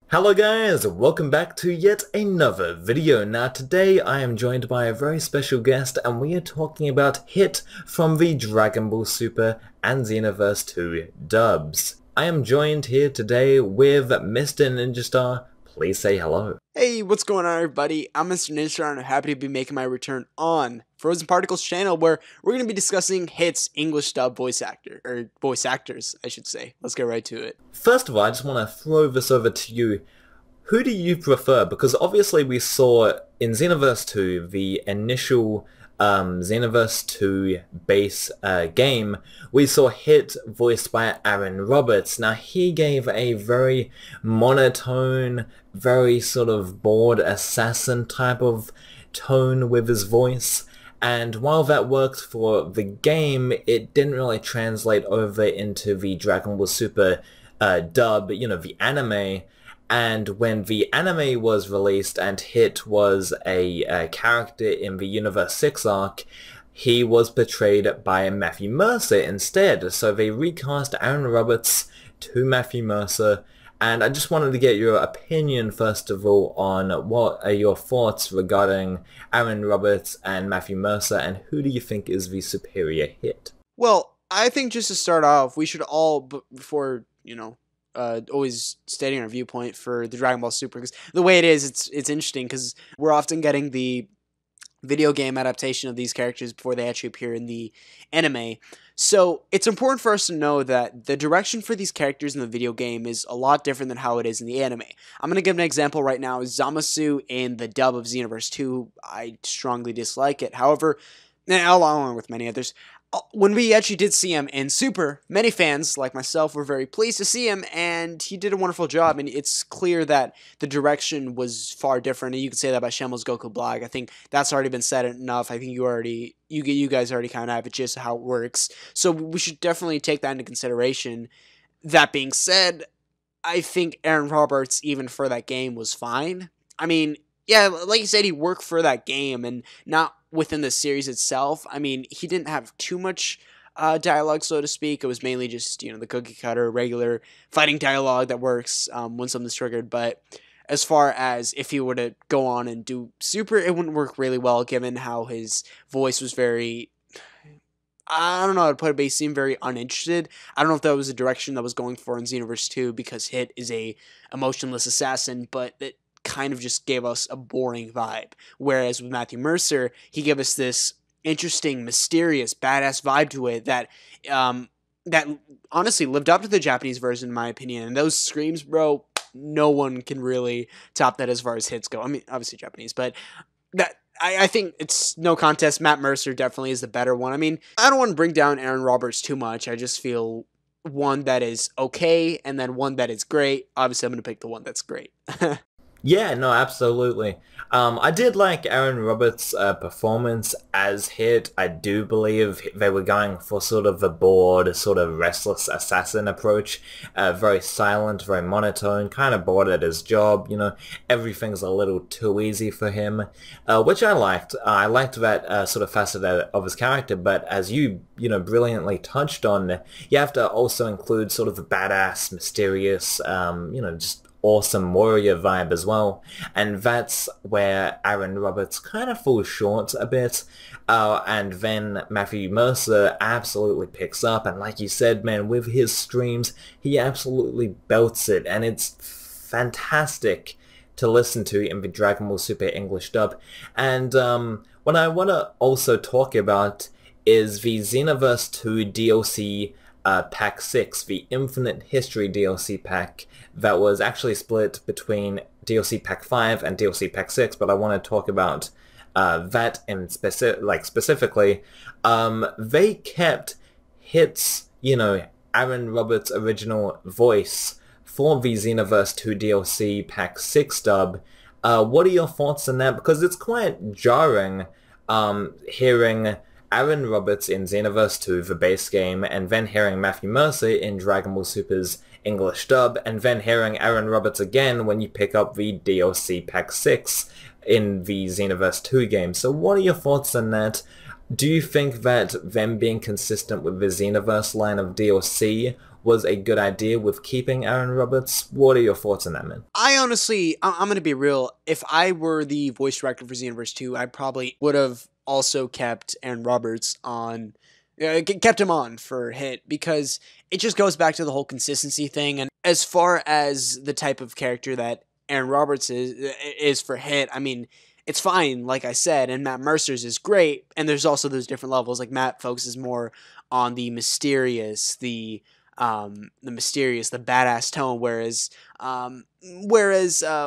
Hello guys, welcome back to yet another video. Now today I am joined by a very special guest and we are talking about Hit from the Dragon Ball Super and Xenoverse 2 dubs. I am joined here today with Mr. Ninjastar. Please say hello. Hey, what's going on everybody? I'm Mr. Ninjastar and I'm happy to be making my return on Frozen Particles channel where we're going to be discussing Hit's English dub voice actors, I should say. Let's get right to it. First of all, I just want to throw this over to you. Who do you prefer? Because obviously we saw in Xenoverse 2, the initial Xenoverse 2 base game, we saw Hit voiced by Aaron Roberts. Now he gave a very monotone, very sort of bored assassin type of tone with his voice. And while that worked for the game, it didn't really translate over into the Dragon Ball Super dub, you know, the anime. And when the anime was released and Hit was a character in the Universe 6 arc, he was portrayed by Matthew Mercer instead. So they recast Aaron Roberts to Matthew Mercer. And I just wanted to get your opinion, first of all, on what are your thoughts regarding Aaron Roberts and Matthew Mercer, and who do you think is the superior Hit? Well, I think just to start off, we should all, before, always stating our viewpoint for the Dragon Ball Super, because the way it is, it's interesting, because we're often getting the video game adaptation of these characters before they actually appear in the anime. So it's important for us to know that the direction for these characters in the video game is a lot different than how it is in the anime. I'm going to give an example right now. Zamasu in the dub of Xenoverse 2, I strongly dislike it. However, along with many others, when we actually did see him in Super, many fans, like myself, were very pleased to see him, and he did a wonderful job, and it's clear that the direction was far different, and you could say that about Shambles Goku Black. I think that's already been said enough. I think you guys already kind of have a gist of how it works, so we should definitely take that into consideration. That being said, I think Aaron Roberts, even for that game, was fine. I mean, yeah, like you said, he worked for that game, and not within the series itself. I mean, he didn't have too much dialogue, so to speak. It was mainly just, the cookie cutter, regular fighting dialogue that works when something's triggered. But as far as if he were to go on and do Super, it wouldn't work really well, given how his voice was very, I don't know how to put it, but he seemed very uninterested. I don't know if that was the direction that was going for in Xenoverse 2, because Hit is a emotionless assassin, but it kind of just gave us a boring vibe. Whereas with Matthew Mercer, he gave us this interesting, mysterious, badass vibe to it that that honestly lived up to the Japanese version, in my opinion. And those screams, bro, no one can really top that as far as hits go. I mean, obviously Japanese, but that I think it's no contest. Matt Mercer definitely is the better one. I mean, I don't want to bring down Aaron Roberts too much. I just feel one that is okay and then one that is great. Obviously, I'm going to pick the one that's great. Yeah, no, absolutely. I did like Aaron Roberts' performance as Hit. I do believe they were going for sort of a bored, sort of restless assassin approach. Very silent, very monotone, kind of bored at his job, everything's a little too easy for him, which I liked. I liked that sort of facet of his character, but as you brilliantly touched on, you have to also include sort of the badass, mysterious, just awesome warrior vibe as well, and that's where Aaron Roberts kind of falls short a bit, and then Matthew Mercer absolutely picks up, and like you said, man, with his streams, he absolutely belts it, and it's fantastic to listen to in the Dragon Ball Super English dub. And what I want to also talk about is the Xenoverse 2 DLC Pack 6, the Infinite History DLC pack that was actually split between DLC Pack 5 and DLC Pack 6, but I want to talk about that in specifically. They kept Hit's, Aaron Roberts' original voice for the Xenoverse 2 DLC Pack 6 dub. What are your thoughts on that? Because it's quite jarring hearing Aaron Roberts in Xenoverse 2, the base game, and then hearing Matthew Mercer in Dragon Ball Super's English dub, and then hearing Aaron Roberts again when you pick up the DLC Pack 6 in the Xenoverse 2 game. So what are your thoughts on that? Do you think that them being consistent with the Xenoverse line of DLC was a good idea with keeping Aaron Roberts. What are your thoughts on that, man? I honestly, I'm gonna be real. If I were the voice director for Xenoverse 2, I probably would have also kept Aaron Roberts on, kept him on for Hit, because it just goes back to the whole consistency thing. And as far as the type of character that Aaron Roberts is for Hit, I mean, it's fine, like I said, and Matt Mercer's is great. And there's also those different levels. Like Matt focuses more on the mysterious, the badass tone, whereas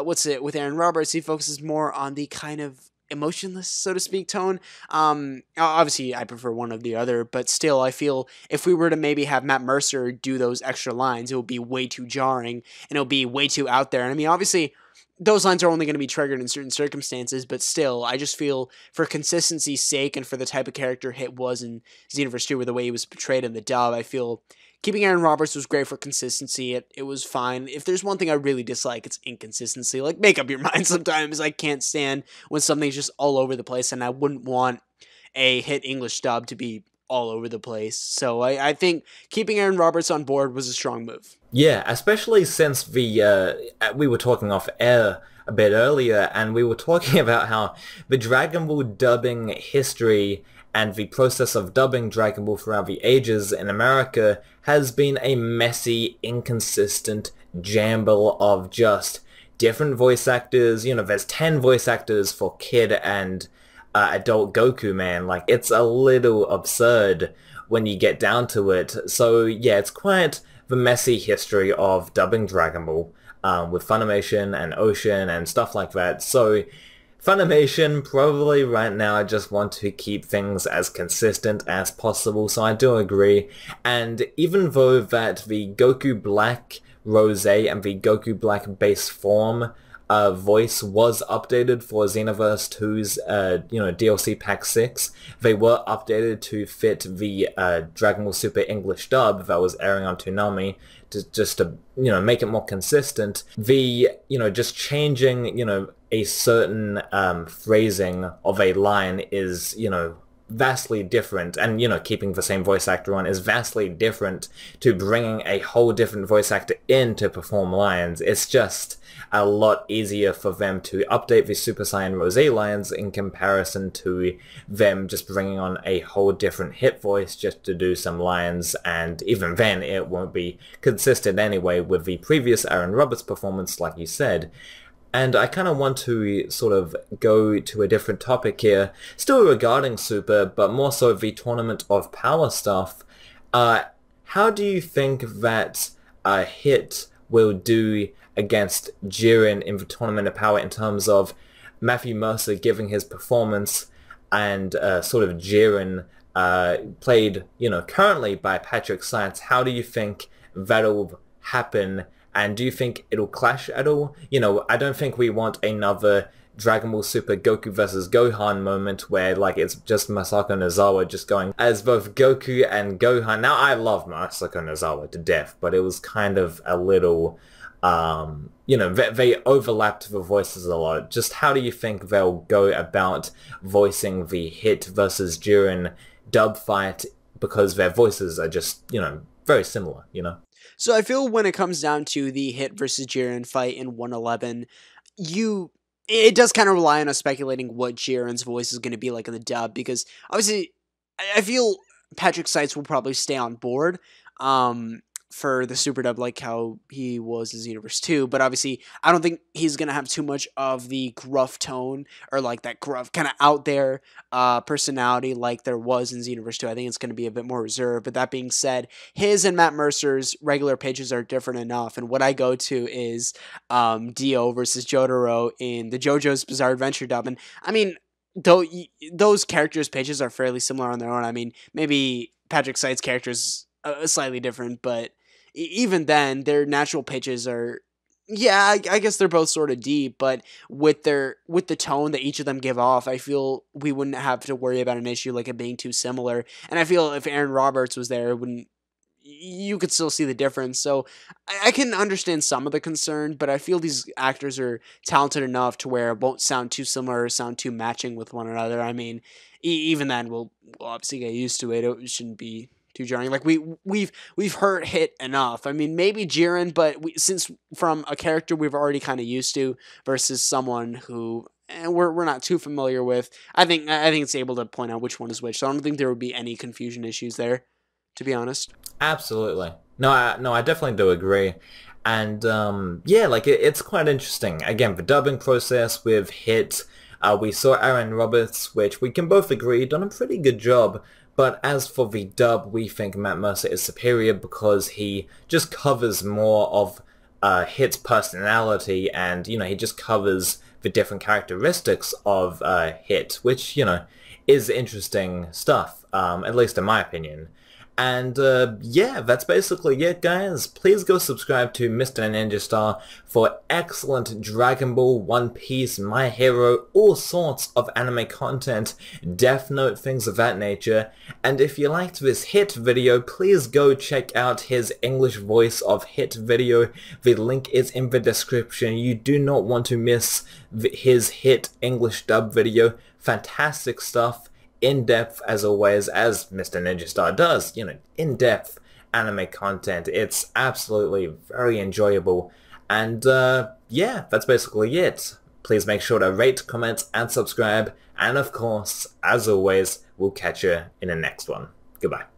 what's it with Aaron Roberts? He focuses more on the kind of emotionless, so to speak, tone. Obviously, I prefer one of the other, but still, I feel if we were to maybe have Matt Mercer do those extra lines, it would be way too jarring and it would be way too out there. And I mean, obviously, those lines are only going to be triggered in certain circumstances, but still, I just feel for consistency's sake and for the type of character Hit was in Xenoverse 2, or the way he was portrayed in the dub, I feel keeping Aaron Roberts was great for consistency. It was fine. If there's one thing I really dislike, it's inconsistency. Like, make up your mind sometimes. I can't stand when something's just all over the place, and I wouldn't want a Hit English dub to be all over the place. So I think keeping Aaron Roberts on board was a strong move. Yeah, especially since we were talking off air a bit earlier, and we were talking about how the Dragon Ball dubbing history and the process of dubbing Dragon Ball throughout the ages in America has been a messy, inconsistent jumble of just different voice actors. You know, there's 10 voice actors for Kid and adult Goku, man. Like, it's a little absurd when you get down to it. So yeah, it's quite the messy history of dubbing Dragon Ball with Funimation and Ocean and stuff like that. So Funimation probably right now just want to keep things as consistent as possible, so I do agree. And even though that the Goku Black Rose and the Goku Black base form voice was updated for Xenoverse 2's DLC Pack 6, they were updated to fit the Dragon Ball Super English dub that was airing on Toonami, to make it more consistent. Just changing a certain phrasing of a line is vastly different, and keeping the same voice actor on is vastly different to bringing a whole different voice actor in to perform lines. It's just a lot easier for them to update the Super Saiyan Rose lines in comparison to them just bringing on a whole different hit voice just to do some lines, and even then it won't be consistent anyway with the previous Aaron Roberts performance, like you said. And I kind of want to sort of go to a different topic here, still regarding Super, but more so the Tournament of Power stuff. How do you think that Hit will do against Jiren in the Tournament of Power in terms of Matthew Mercer giving his performance and sort of Jiren played, currently by Patrick Seitz? How do you think that'll happen? And do you think it'll clash at all? I don't think we want another Dragon Ball Super Goku versus Gohan moment where, like, it's just Masako Nozawa just going as both Goku and Gohan. Now, I love Masako Nozawa to death, but it was kind of a little, they overlapped the voices a lot. Just how do you think they'll go about voicing the Hit versus Jiren dub fight, because their voices are just, very similar, So I feel when it comes down to the Hit versus Jiren fight in 111, it does kind of rely on us speculating what Jiren's voice is going to be like in the dub, because obviously I feel Patrick Seitz will probably stay on board for the super dub like how he was in Xenoverse 2, but obviously I don't think he's going to have too much of the gruff tone or like that gruff kind of out there personality like there was in Xenoverse 2. I think it's going to be a bit more reserved, but that being said, his and Matt Mercer's regular pitches are different enough, and what I go to is Dio versus Jotaro in the JoJo's Bizarre Adventure dub, and I mean, though those characters' pitches are fairly similar on their own. I mean, maybe Patrick Seitz' character's slightly different, but even then, their natural pitches are, yeah, I guess they're both sort of deep, but with the tone that each of them give off, I feel we wouldn't have to worry about an issue like it being too similar. And I feel if Aaron Roberts was there, you could still see the difference. So I can understand some of the concern, but I feel these actors are talented enough to where it won't sound too similar or sound too matching with one another. I mean, even then, we'll obviously get used to it. It shouldn't be too jarring. Like we've heard Hit enough. I mean, maybe Jiren, but since from a character we've already kind of used to versus someone who we're not too familiar with, I think it's able to point out which one is which. So I don't think there would be any confusion issues there, to be honest. Absolutely. No, I definitely do agree. And yeah, like it's quite interesting. Again, the dubbing process with Hit, we saw Aaron Roberts, which we can both agree done a pretty good job. But as for the dub, we think Matt Mercer is superior because he just covers more of Hit's personality, and he just covers the different characteristics of Hit, which is interesting stuff, at least in my opinion. And yeah, that's basically it, guys. Please go subscribe to Mr. Ninja Star for excellent Dragon Ball, One Piece, My Hero, all sorts of anime content, Death Note, things of that nature. And if you liked this Hit video, please go check out his English voice of Hit video. The link is in the description. You do not want to miss his Hit English dub video. Fantastic stuff. In-depth as always, as Mr. Ninja Star does, in-depth anime content. It's absolutely very enjoyable. And yeah, that's basically it. Please make sure to rate, comment, and subscribe. And of course, as always, we'll catch you in the next one. Goodbye.